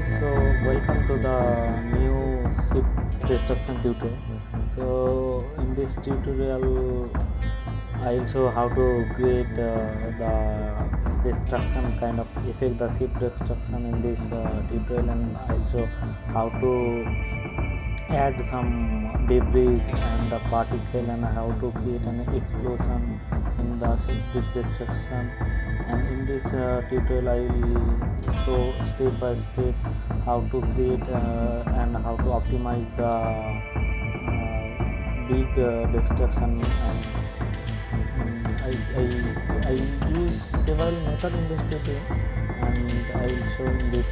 guys, so welcome to the new ship destruction tutorial. So in this tutorial I will show how to create the destruction kind of effect, the ship destruction in this tutorial, and I will show how to add some debris and the particle and how to create an explosion in the this destruction. And in this tutorial I will show step by step how to create and how to optimize the big destruction. I use several methods in this tutorial, and I will show in this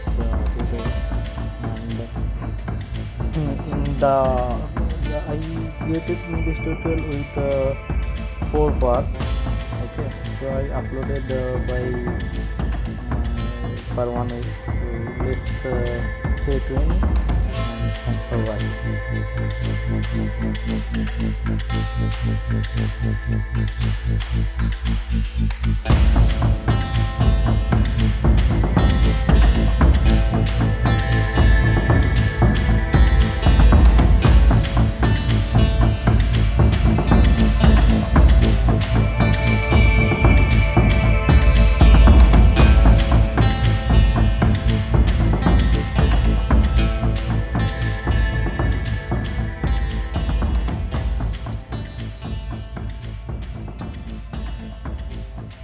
tutorial. And in the I created in this tutorial with 4 parts. Okay, so I uploaded by per 1 week. So let's stay tuned, and thanks for watching.